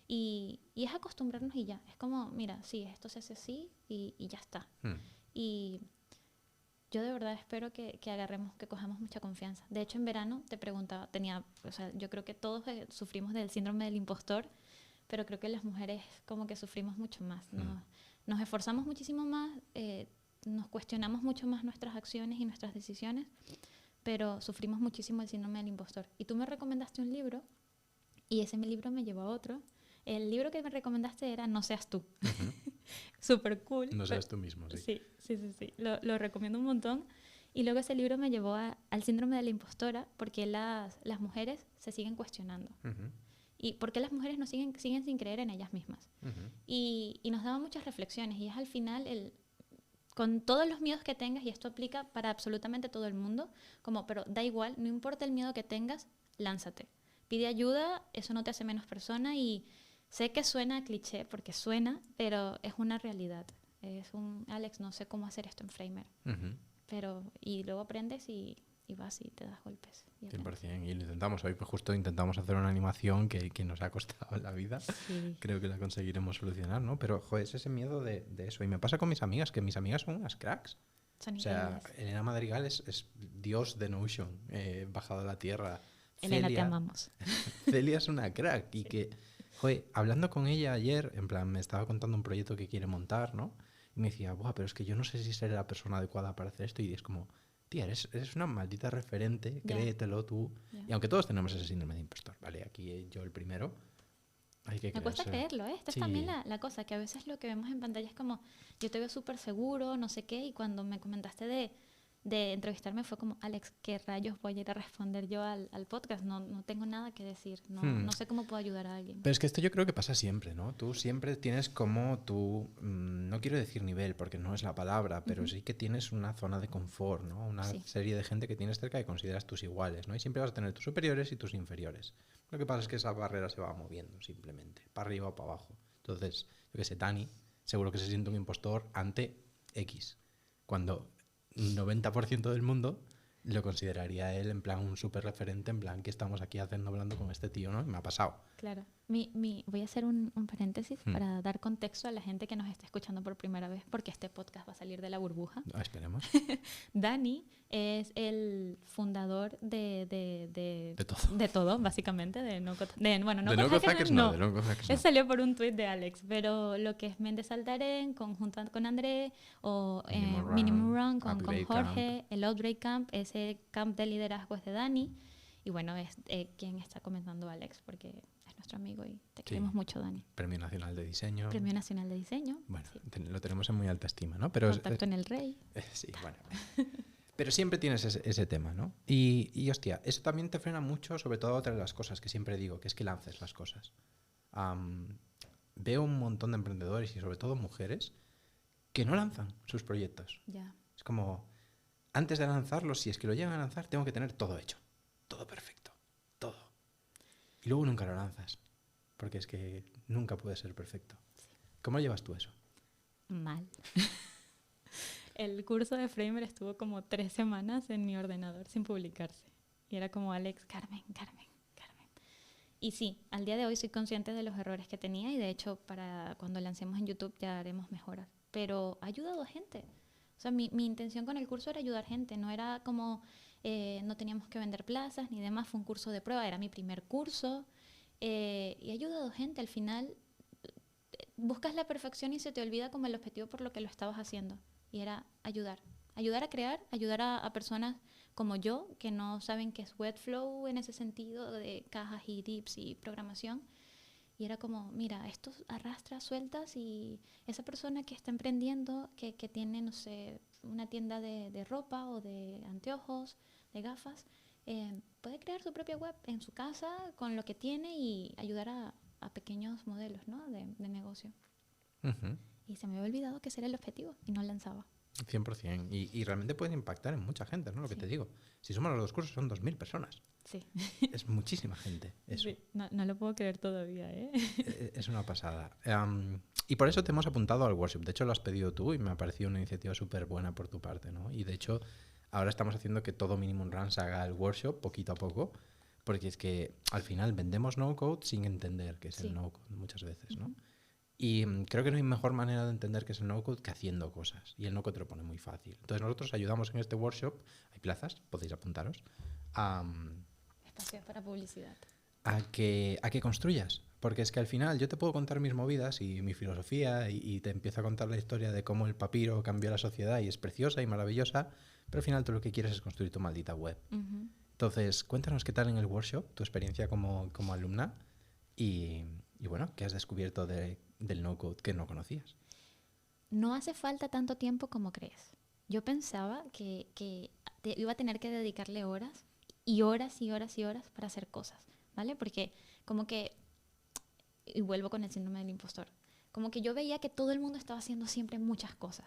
Y es acostumbrarnos y ya. Es como, mira, sí, esto se hace así y ya está. Y yo de verdad espero que agarremos, que cojamos mucha confianza. De hecho, en verano te preguntaba, o sea, yo creo que todos sufrimos del síndrome del impostor, pero creo que las mujeres como que sufrimos mucho más. Nos esforzamos muchísimo más, nos cuestionamos mucho más nuestras acciones y nuestras decisiones, pero sufrimos muchísimo el síndrome del impostor. Y tú me recomendaste un libro, y ese libro me llevó a otro. El libro que me recomendaste era No seas tú. Súper cool. No seas tú mismo, sí. Sí. Lo recomiendo un montón. Y luego ese libro me llevó al síndrome de la impostora porque las mujeres se siguen cuestionando. Y porque las mujeres no siguen sin creer en ellas mismas. Y nos daba muchas reflexiones. Y es al final con todos los miedos que tengas, y esto aplica para absolutamente todo el mundo, pero da igual, no importa el miedo que tengas, lánzate. Pide ayuda, eso no te hace menos persona y sé que suena cliché, porque suena, pero es una realidad. Alex, no sé cómo hacer esto en Framer. Y luego aprendes y vas y te das golpes. 100%. Y lo intentamos. Hoy pues justo intentamos hacer una animación que nos ha costado la vida. Sí. Creo que la conseguiremos solucionar, ¿no? Pero, joder, es ese miedo de eso. Y me pasa con mis amigas, que mis amigas son unas cracks. Son o sea, increíbles. Elena Madrigal es Dios de Notion, bajado a la tierra. Elena, te amamos. Celia es una crack. Y que, joder, hablando con ella ayer, en plan, me estaba contando un proyecto que quiere montar, ¿no? Y me decía, buah, pero es que yo no sé si seré la persona adecuada para hacer esto. Y es como, tía, eres una maldita referente, créetelo tú. Y aunque todos tenemos ese síndrome de impostor, ¿vale? Aquí yo el primero, hay que creerse. Me cuesta creerlo, ¿eh? Esta es también la cosa, que a veces lo que vemos en pantalla es como, yo te veo súper seguro, no sé qué, y cuando me comentaste de entrevistarme fue como, Alex, ¿qué rayos voy a ir a responder yo al podcast? No tengo nada que decir, no sé cómo puedo ayudar a alguien. Pero es que esto yo creo que pasa siempre, ¿no? Tú siempre tienes como no quiero decir nivel porque no es la palabra, pero sí que tienes una zona de confort, ¿no? Una serie de gente que tienes cerca que consideras tus iguales, ¿no? Y siempre vas a tener tus superiores y tus inferiores. Lo que pasa es que esa barrera se va moviendo simplemente, para arriba o para abajo. Entonces, yo qué sé, Dani seguro que se siente un impostor ante X, cuando 90% del mundo lo consideraría él en plan un súper referente, en plan, ¿qué estamos aquí hablando con este tío, no? Me ha pasado. Claro. Voy a hacer un paréntesis para dar contexto a la gente que nos está escuchando por primera vez, porque este podcast va a salir de la burbuja. Esperemos. Dani es el fundador de todo. De todo, básicamente. De No Code Hackers no. Él salió por un tuit de Alex, pero lo que es Méndez Aldarén, conjunto con André, o Minimum Run con Jorge, Camp. el Outbreak Camp, ese camp de liderazgo es de Dani. Y bueno, es quien está comentando Alex, porque es nuestro amigo y te queremos mucho, Dani. Premio Nacional de Diseño. Premio Nacional de Diseño. Bueno, lo tenemos en muy alta estima, ¿no? Pero Contacto en el Rey. Sí, bueno. Pero siempre tienes ese tema, ¿no? Y hostia, eso también te frena mucho, sobre todo otra de las cosas que siempre digo, que es que lances las cosas. Veo un montón de emprendedores y sobre todo mujeres que no lanzan sus proyectos. Ya. Es como, antes de lanzarlos, si es que lo llegan a lanzar, tengo que tener todo hecho. Todo perfecto. Todo. Y luego nunca lo lanzas. Porque es que nunca puede ser perfecto. Sí. ¿Cómo llevas tú eso? Mal. El curso de Framer estuvo como 3 semanas en mi ordenador sin publicarse. Y era como, Alex, Carmen. Y sí, al día de hoy soy consciente de los errores que tenía y de hecho para cuando lancemos en YouTube ya haremos mejoras. Pero ha ayudado a gente. O sea, mi intención con el curso era ayudar gente. No era como, no teníamos que vender plazas ni demás. Fue un curso de prueba, era mi primer curso. Y ha ayudado a gente. Al final buscas la perfección y se te olvida como el objetivo por lo que lo estabas haciendo. Y era ayudar a crear, ayudar a personas como yo, que no saben qué es Webflow en ese sentido de cajas y dips y programación. Y era como, mira, esto arrastra, sueltas y esa persona que está emprendiendo, que tiene, no sé, una tienda de ropa o de anteojos, de gafas, puede crear su propia web en su casa con lo que tiene y ayudar a a pequeños modelos, ¿no? de negocio. Ujú. Y se me había olvidado que ese era el objetivo y no lanzaba. 100%. Y realmente pueden impactar en mucha gente, ¿no? Lo que Sí. te digo. Si somos los dos cursos, son 2.000 personas. Sí. Es muchísima gente. Eso. Sí. No lo puedo creer todavía, ¿eh? Es una pasada. Y por eso te hemos apuntado al workshop. De hecho, lo has pedido tú y me ha parecido una iniciativa súper buena por tu parte, ¿no? Y de hecho, ahora estamos haciendo que todo Minimum Run se haga el workshop poquito a poco, porque es que al final vendemos no-code sin entender qué es Sí. el no-code muchas veces, ¿no? Ujú. Y creo que no hay mejor manera de entender qué es el no-code que haciendo cosas. Y el no-code te lo pone muy fácil. Entonces nosotros ayudamos en este workshop, hay plazas, podéis apuntaros, a, Espacio para publicidad. a que construyas. Porque es que al final yo te puedo contar mis movidas y mi filosofía y te empiezo a contar la historia de cómo el papiro cambió la sociedad y es preciosa y maravillosa, pero al final tú lo que quieres es construir tu maldita web. Ujú. Entonces, cuéntanos qué tal en el workshop, tu experiencia como alumna y bueno, qué has descubierto del no-code que no conocías. No hace falta tanto tiempo como crees. Yo pensaba que iba a tener que dedicarle horas y horas y horas y horas para hacer cosas, ¿vale? Porque como que, y vuelvo con el síndrome del impostor, como que yo veía que todo el mundo estaba haciendo siempre muchas cosas.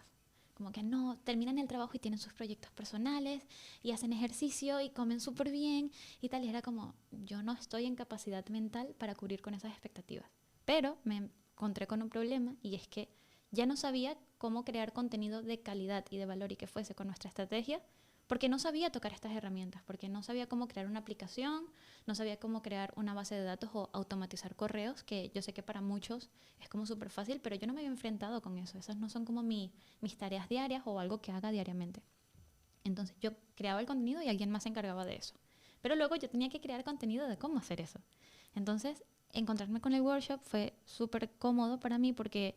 Como que no, terminan el trabajo y tienen sus proyectos personales y hacen ejercicio y comen súper bien y tal. Y era como, yo no estoy en capacidad mental para cubrir con esas expectativas. Pero me encontré con un problema y es que ya no sabía cómo crear contenido de calidad y de valor y que fuese con nuestra estrategia, porque no sabía tocar estas herramientas, porque no sabía cómo crear una aplicación, no sabía cómo crear una base de datos o automatizar correos, que yo sé que para muchos es como súper fácil, pero yo no me había enfrentado con eso. Esas no son como mis tareas diarias o algo que haga diariamente. Entonces yo creaba el contenido y alguien más se encargaba de eso. Pero luego yo tenía que crear contenido de cómo hacer eso. Entonces, encontrarme con el workshop fue súper cómodo para mí porque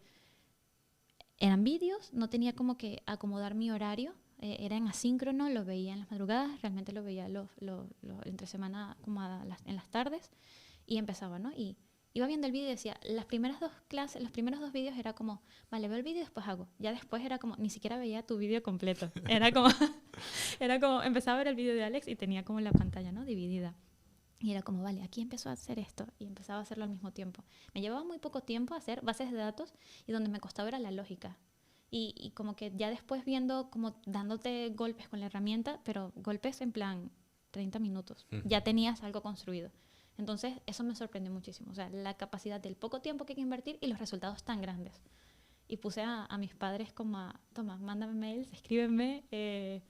eran vídeos, no tenía como que acomodar mi horario, era en asíncrono, lo veía en las madrugadas, realmente lo veía entre semana como en las tardes y empezaba, ¿no? Y iba viendo el vídeo y decía, las primeras dos clases, los primeros dos vídeos era como, vale, veo el vídeo y después hago. Ya después era como, ni siquiera veía tu vídeo completo. Era como, empezaba a ver el vídeo de Alex y tenía como la pantalla, ¿no? Dividida. Y era como, vale, aquí empezó a hacer esto y empezaba a hacerlo al mismo tiempo. Me llevaba muy poco tiempo hacer bases de datos y donde me costaba era la lógica. Y como que ya después viendo, como dándote golpes con la herramienta, pero golpes en plan 30 minutos. Ya tenías algo construido. Entonces, eso me sorprendió muchísimo. O sea, la capacidad del poco tiempo que hay que invertir y los resultados tan grandes. Y puse a mis padres como a, toma, mándame mails, escríbeme,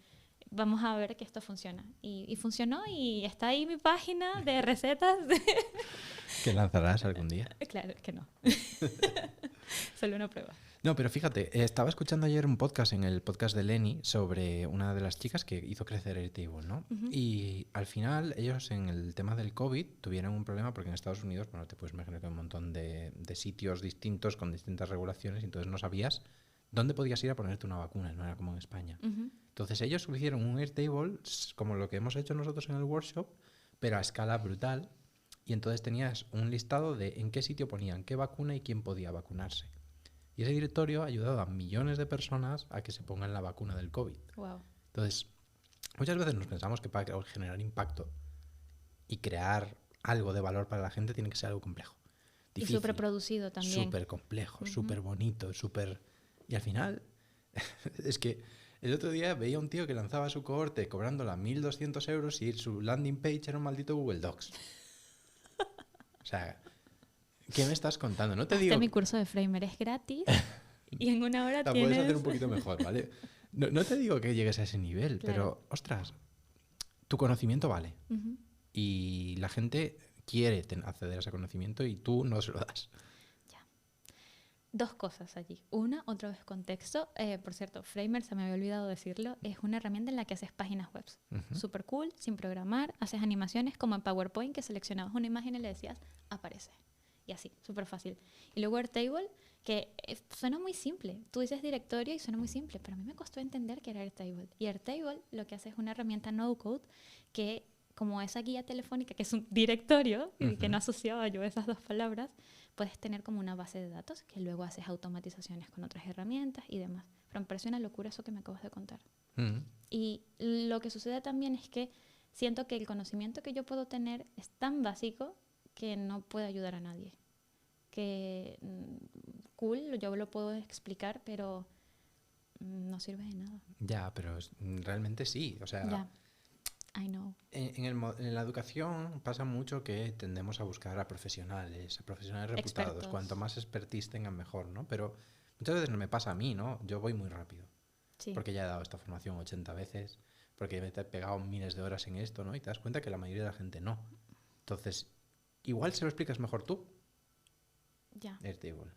vamos a ver que esto funciona. Y funcionó y está ahí mi página de recetas. ¿Que lanzarás algún día? Claro que no. Solo una prueba. No, pero fíjate, estaba escuchando ayer un podcast en el podcast de Lenny sobre una de las chicas que hizo crecer Airtable, ¿no? Ujú. Y al final ellos en el tema del COVID tuvieron un problema porque en Estados Unidos, bueno, te puedes imaginar que hay un montón de sitios distintos con distintas regulaciones y entonces no sabías dónde podías ir a ponerte una vacuna, no era como en España. Ujú. Entonces ellos hicieron un Airtable como lo que hemos hecho nosotros en el workshop, pero a escala brutal. Y entonces tenías un listado de en qué sitio ponían qué vacuna y quién podía vacunarse. Y ese directorio ha ayudado a millones de personas a que se pongan la vacuna del COVID. Wow. Entonces, muchas veces nos pensamos que para generar impacto y crear algo de valor para la gente tiene que ser algo complejo. Difícil, Y súper producido también. súper complejo, Ujú. súper bonito, súper... Y al final, es que el otro día veía un tío que lanzaba su cohorte cobrándola 1.200 euros y su landing page era un maldito Google Docs. O sea, ¿qué me estás contando? No te Hazte digo... mi curso de Framer, es gratis. Y en una hora La tienes... puedes hacer un poquito mejor, ¿vale? No te digo que llegues a ese nivel, Claro. pero, ostras, tu conocimiento vale. Ujú. Y la gente quiere acceder a ese conocimiento y tú no se lo das. Dos cosas allí. Una, otra vez contexto. Por cierto, Framer, se me había olvidado decirlo, es una herramienta en la que haces páginas web. Súper cool, sin programar, haces animaciones como en PowerPoint, que seleccionabas una imagen y le decías, aparece. Y así, súper fácil. Y luego Airtable, que suena muy simple. Tú dices directorio y suena muy simple, pero a mí me costó entender que era Airtable. Y Airtable lo que hace es una herramienta no-code que, como esa guía telefónica, que es un directorio, y que no asociaba yo esas dos palabras, puedes tener como una base de datos que luego haces automatizaciones con otras herramientas y demás. Pero me parece una locura eso que me acabas de contar. Y lo que sucede también es que siento que el conocimiento que yo puedo tener es tan básico que no puede ayudar a nadie. que cool, yo lo puedo explicar, pero no sirve de nada. Ya, pero realmente sí. O sea, Ya, I know. en la educación pasa mucho que tendemos a buscar a profesionales reputados. Expertos. Cuanto más expertise tengan, mejor, ¿no? Pero muchas veces no me pasa a mí, ¿no? Yo voy muy rápido. Sí. Porque ya he dado esta formación 80 veces, porque me he pegado miles de horas en esto, ¿no? Y te das cuenta que la mayoría de la gente no. Entonces, igual se lo explicas mejor tú, Ya, es igual.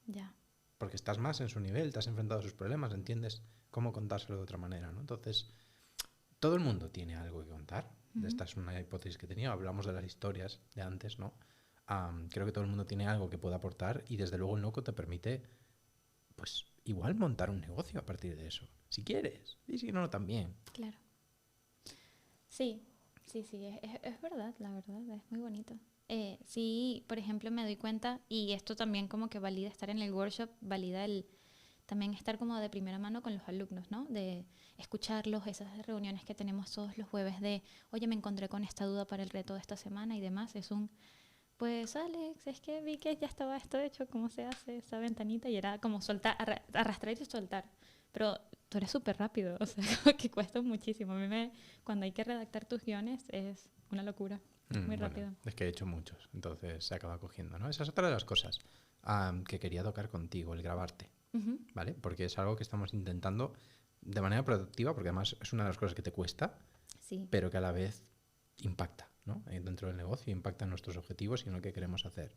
ya. Porque estás más en su nivel, te has enfrentado a sus problemas, entiendes cómo contárselo de otra manera, ¿no? Entonces, todo el mundo tiene algo que contar. Esta es una hipótesis que tenía. Hablamos de las historias de antes, ¿no? Creo que todo el mundo tiene algo que pueda aportar y desde luego el loco te permite, pues, igual montar un negocio a partir de eso. Si quieres. Y si no, también. Claro. Sí, es verdad, la verdad, es muy bonito. Sí, por ejemplo, me doy cuenta, y esto también como que valida estar en el workshop, valida el también estar como de primera mano con los alumnos, ¿no? De escucharlos, esas reuniones que tenemos todos los jueves de, oye, me encontré con esta duda para el reto de esta semana y demás. Es un, pues Alex, es que vi que ya estaba esto hecho, ¿cómo se hace esa ventanita? Y era como soltar, arrastrar y soltar. Pero tú eres súper rápido, o sea, que cuesta muchísimo. A mí cuando hay que redactar tus guiones es una locura, muy rápido. Bueno, es que he hecho muchos, entonces se acaba cogiendo, ¿no? Esa es otra de las cosas que quería tocar contigo, el grabarte, ¿vale? Porque es algo que estamos intentando de manera productiva, porque además es una de las cosas que te cuesta, Sí. pero que a la vez impacta, ¿no? Dentro del negocio, impacta en nuestros objetivos y en lo que queremos hacer.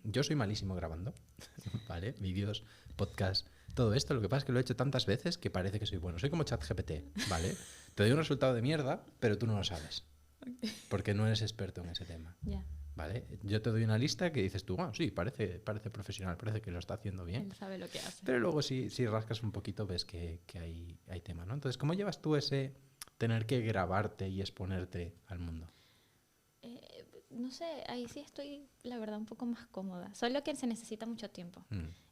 Yo soy malísimo grabando, ¿vale? Vídeos, podcast, todo esto. Lo que pasa es que lo he hecho tantas veces que parece que soy bueno. Soy como ChatGPT, ¿vale? Te doy un resultado de mierda, pero tú no lo sabes. Porque no eres experto en ese tema, Ya, ¿vale? Yo te doy una lista que dices tú, sí, parece profesional, parece que lo está haciendo bien. él sabe lo que hace. Pero luego si rascas un poquito ves que hay tema, ¿no? Entonces, ¿cómo llevas tú ese tener que grabarte y exponerte al mundo? No sé, ahí sí estoy, la verdad, un poco más cómoda. Solo que se necesita mucho tiempo.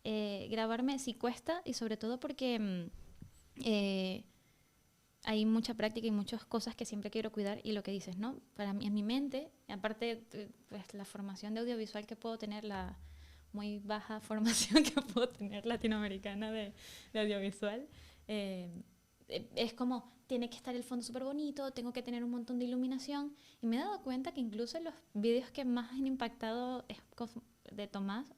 Grabarme sí cuesta y sobre todo porque hay mucha práctica y muchas cosas que siempre quiero cuidar y lo que dices, ¿no? Para mí, en mi mente, aparte, pues la formación de audiovisual que puedo tener, la muy baja formación que puedo tener latinoamericana de audiovisual, es como, tiene que estar el fondo súper bonito, tengo que tener un montón de iluminación. Y me he dado cuenta que incluso los vídeos que más han impactado es de Tomás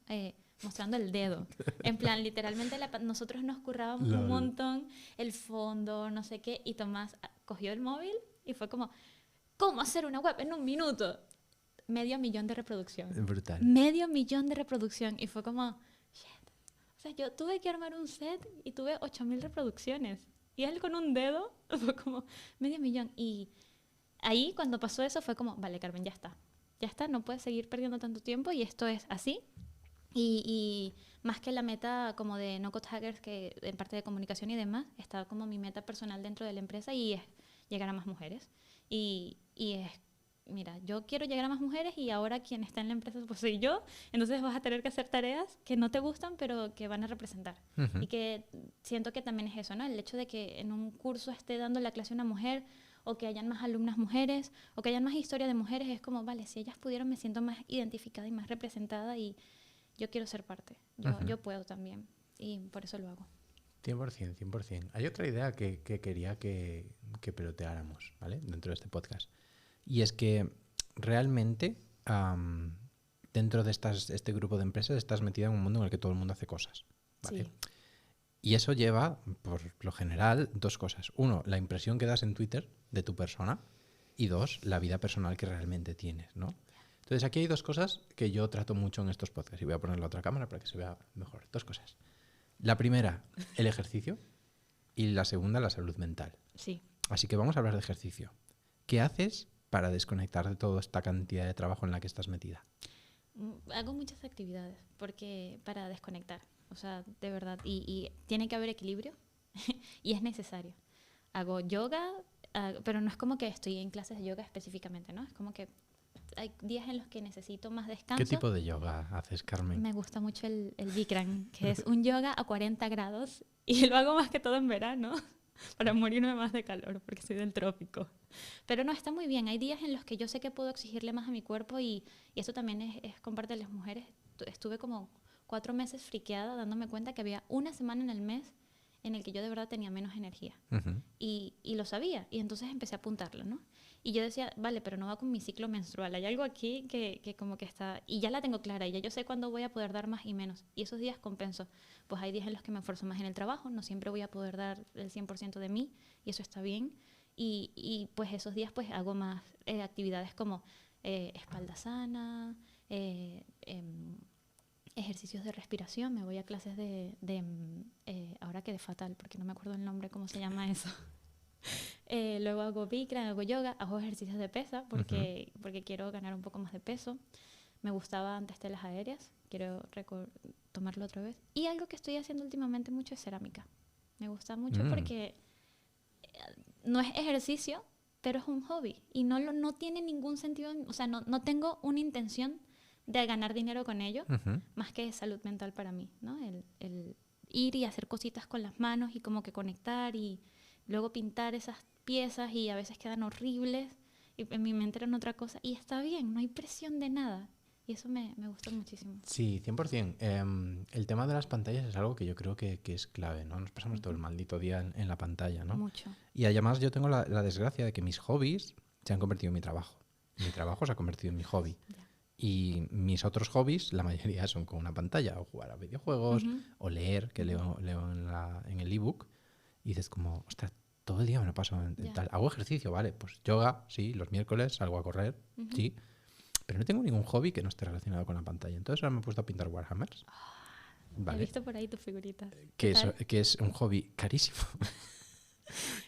mostrando el dedo. En plan, literalmente nosotros nos currábamos un montón el fondo, no sé qué, y Tomás cogió el móvil y fue como, ¿cómo hacer una web en un minuto? 500.000 de reproducción. Brutal. 500.000 de reproducción. Y fue como, shit. O sea, yo tuve que armar un set y tuve 8.000 reproducciones. Y él con un dedo fue como 500.000. Y ahí cuando pasó eso fue como, vale, Carmen, ya está. Ya está, no puedes seguir perdiendo tanto tiempo y esto es así. Y más que la meta como de No Code Hackers, que en parte de comunicación y demás, está como mi meta personal dentro de la empresa y es llegar a más mujeres. Y es, mira, yo quiero llegar a más mujeres y ahora quien está en la empresa pues soy yo, entonces vas a tener que hacer tareas que no te gustan pero que van a representar. Y que siento que también es eso, ¿no? El hecho de que en un curso esté dando la clase a una mujer o que hayan más alumnas mujeres o que hayan más historia de mujeres, es como, vale, si ellas pudieron me siento más identificada y más representada y yo quiero ser parte, yo puedo también y por eso lo hago. 100%, 100%. Hay otra idea que quería que peloteáramos, ¿vale? Dentro de este podcast. Y es que realmente dentro de este grupo de empresas estás metida en un mundo en el que todo el mundo hace cosas, ¿vale? Sí. Y eso lleva, por lo general, dos cosas. Uno, la impresión que das en Twitter de tu persona. Y dos, la vida personal que realmente tienes, ¿no? Entonces aquí hay dos cosas que yo trato mucho en estos podcasts. Y voy a poner la otra cámara para que se vea mejor. Dos cosas. La primera, el ejercicio. Y la segunda, la salud mental. Sí. Así que vamos a hablar de ejercicio. ¿Qué haces para desconectar de toda esta cantidad de trabajo en la que estás metida? Hago muchas actividades porque para desconectar, o sea, de verdad, y tiene que haber equilibrio y es necesario. Hago yoga, pero no es como que estoy en clases de yoga específicamente, ¿no? Es como que hay días en los que necesito más descanso. ¿Qué tipo de yoga haces, Carmen? Me gusta mucho el Bikram, que es un yoga a 40 grados y lo hago más que todo en verano para morirme más de calor porque soy del trópico. Pero no, está muy bien. Hay días en los que yo sé que puedo exigirle más a mi cuerpo y esto también es con parte de las mujeres. estuve como 4 meses friqueada dándome cuenta que había una semana en el mes en el que yo de verdad tenía menos energía. Y lo sabía. Y entonces empecé a apuntarlo, ¿no? Y yo decía, vale, pero no va con mi ciclo menstrual. Hay algo aquí que como que está... Y ya la tengo clara. Y ya yo sé cuándo voy a poder dar más y menos. Y esos días compenso. Pues hay días en los que me esfuerzo más en el trabajo. No siempre voy a poder dar el 100% de mí. Y eso está bien. Y pues esos días pues hago más actividades como espalda sana, ejercicios de respiración. Me voy a clases ahora quedé fatal porque no me acuerdo el nombre, cómo se llama eso. Luego hago Bikram, hago yoga, hago ejercicios de pesa porque quiero ganar un poco más de peso. Me gustaba antes telas aéreas, quiero tomarlo otra vez. Y algo que estoy haciendo últimamente mucho es cerámica. Me gusta mucho porque no es ejercicio, pero es un hobby. Y no tiene ningún sentido, o sea, no tengo una intención de ganar dinero con ello, más que salud mental para mí, ¿no? El ir y hacer cositas con las manos y como que conectar y luego pintar esas piezas y a veces quedan horribles y en mi mente eran otra cosa y está bien, no hay presión de nada y eso me gusta muchísimo. Sí, 100%. El tema de las pantallas es algo que yo creo que es clave, ¿no? Nos pasamos todo el maldito día en la pantalla, ¿no? Mucho. Y además yo tengo la desgracia de que mis hobbies se han convertido en mi trabajo. Mi trabajo se ha convertido en mi hobby. Ya. Y mis otros hobbies, la mayoría son con una pantalla, o jugar a videojuegos, o leer, que leo en el ebook, y dices como, ostras, todo el día me lo paso en tal. Hago ejercicio, vale, pues yoga, sí, los miércoles salgo a correr, sí, pero no tengo ningún hobby que no esté relacionado con la pantalla. Entonces ahora me he puesto a pintar Warhammers. He visto por ahí tus figuritas. Que es un hobby carísimo.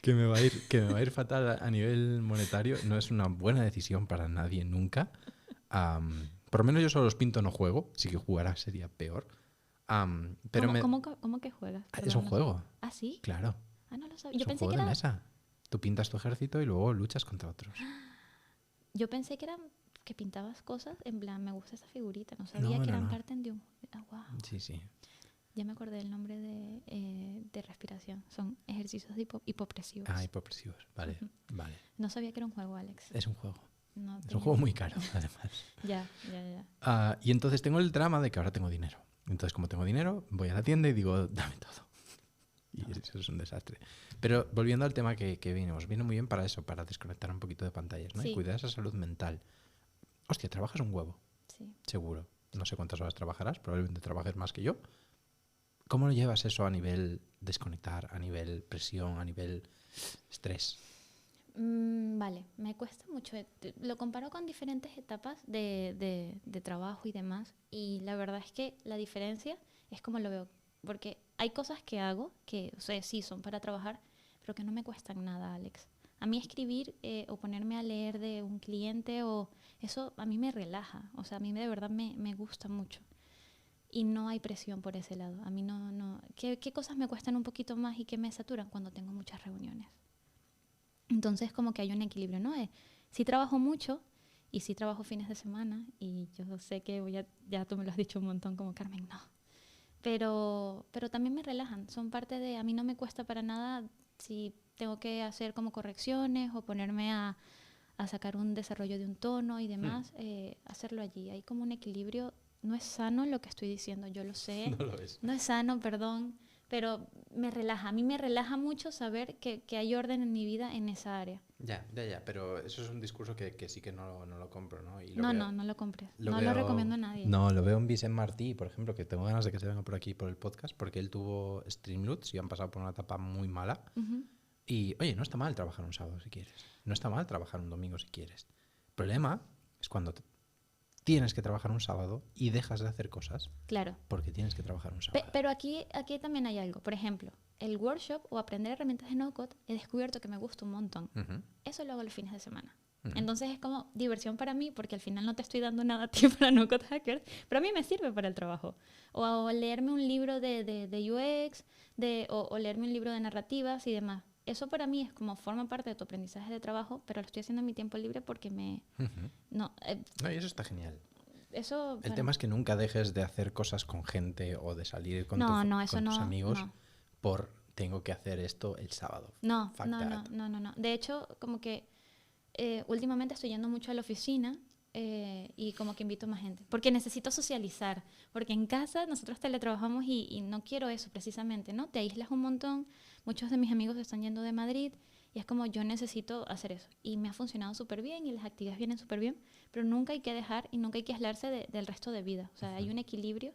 que me va a ir fatal a nivel monetario. No es una buena decisión para nadie nunca. Por lo menos yo solo los pinto, no juego. Si que jugara sería peor. Pero ¿Cómo que juegas? Es un juego. ¿Ah, sí? Claro. Ah, no lo sabía. Es un juego de mesa. Tú pintas tu ejército y luego luchas contra otros. Yo pensé que pintabas cosas, en plan, me gusta esa figurita. No sabía que eran parte de un... Ah, wow. Sí, sí. Ya me acordé del nombre de respiración. Son ejercicios hipopresivos. Ah, hipopresivos. Vale, vale. No sabía que era un juego, Alex. Es un juego. No es un juego muy caro, además. Ya. Y entonces tengo el drama de que ahora tengo dinero. Entonces, como tengo dinero, voy a la tienda y digo, dame todo. Y eso es un desastre. Pero volviendo al tema que vinimos, viene muy bien para eso, para desconectar un poquito de pantallas, ¿no? Sí. Y cuidar esa salud mental. Hostia, trabajas un huevo. Sí. Seguro. No sé cuántas horas trabajarás, probablemente trabajes más que yo. ¿Cómo lo llevas eso a nivel desconectar, a nivel presión, a nivel estrés? Vale, me cuesta mucho. Lo comparo con diferentes etapas de trabajo y demás. Y la verdad es que la diferencia es como lo veo. Porque hay cosas que hago que, o sea, sí son para trabajar, pero que no me cuestan nada, Alex. A mí escribir o ponerme a leer de un cliente, o eso a mí me relaja. O sea, a mí de verdad me gusta mucho. Y no hay presión por ese lado. A mí no. ¿Qué cosas me cuestan un poquito más y que me saturan? Cuando tengo muchas reuniones. Entonces como que hay un equilibrio, ¿no? Sí trabajo mucho y sí trabajo fines de semana y yo sé que ya tú me lo has dicho un montón como Carmen, no. Pero también me relajan, son parte de... A mí no me cuesta para nada si tengo que hacer como correcciones o ponerme a sacar un desarrollo de un tono y demás, hacerlo allí. Hay como un equilibrio. No es sano lo que estoy diciendo, yo lo sé. No lo es. No es sano, perdón. Pero me relaja. A mí me relaja mucho saber que hay orden en mi vida en esa área. Ya. Pero eso es un discurso que sí que no lo compro, ¿no? Y no lo compres. No lo recomiendo a nadie. No, lo veo en Vicent Martí, por ejemplo, que tengo ganas de que se venga por aquí por el podcast, porque él tuvo Streamloots y han pasado por una etapa muy mala. Y, oye, no está mal trabajar un sábado si quieres. No está mal trabajar un domingo si quieres. El problema es cuando tienes que trabajar un sábado y dejas de hacer cosas. Claro. Porque tienes que trabajar un sábado. Pero aquí también hay algo. Por ejemplo, el workshop o aprender herramientas de no-code, he descubierto que me gusta un montón. Eso lo hago los fines de semana. Entonces es como diversión para mí, porque al final no te estoy dando nada a ti para no-code hackers, pero a mí me sirve para el trabajo. O leerme un libro de UX, o leerme un libro de narrativas y demás. Eso para mí es como forma parte de tu aprendizaje de trabajo, pero lo estoy haciendo en mi tiempo libre porque No, y eso está genial. El tema es que nunca dejes de hacer cosas con gente o de salir con tus amigos por tengo que hacer esto el sábado. No. De hecho, como que últimamente estoy yendo mucho a la oficina y como que invito más gente. Porque necesito socializar. Porque en casa nosotros teletrabajamos y no quiero eso precisamente, ¿no? Te aíslas un montón. Muchos de mis amigos están yendo de Madrid y es como yo necesito hacer eso. Y me ha funcionado súper bien y las actividades vienen súper bien, pero nunca hay que dejar y nunca hay que aislarse del resto de vida. O sea, hay un equilibrio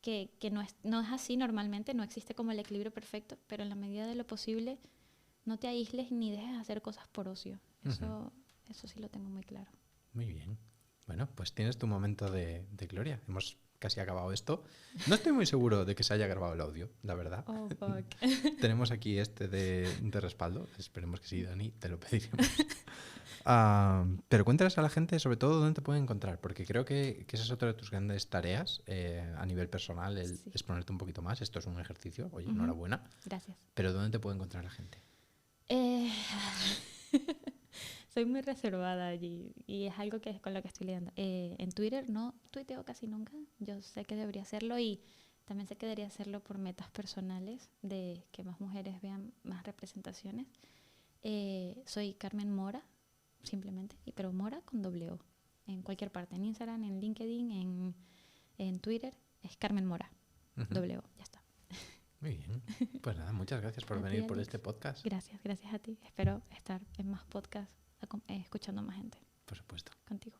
que no es así normalmente, no existe como el equilibrio perfecto, pero en la medida de lo posible no te aísles ni dejes de hacer cosas por ocio. Eso sí lo tengo muy claro. Muy bien. Bueno, pues tienes tu momento de gloria. Hemos casi acabado esto. No estoy muy seguro de que se haya grabado el audio, la verdad. Oh, fuck. Tenemos aquí este de respaldo. Esperemos que sí, Dani, te lo pediremos. Pero cuéntales a la gente sobre todo dónde te pueden encontrar, porque creo que esa es otra de tus grandes tareas a nivel personal, el Sí. exponerte un poquito más. Esto es un ejercicio, oye, Ujú. enhorabuena. Gracias. Pero ¿dónde te puede encontrar la gente? Eh, soy muy reservada allí y es algo que es con lo que estoy lidiando. En Twitter no tuiteo casi nunca. Yo sé que debería hacerlo y también sé que debería hacerlo por metas personales de que más mujeres vean más representaciones. Soy Carmen Mora, simplemente, pero Mora con doble O. En cualquier parte, en Instagram, en LinkedIn, en Twitter, es Carmen Mora, doble O, ya está. Muy bien. Pues nada, muchas gracias por A ti, venir por Alex. este podcast. Gracias a ti. Espero estar en más podcasts, escuchando a más gente Por supuesto. contigo.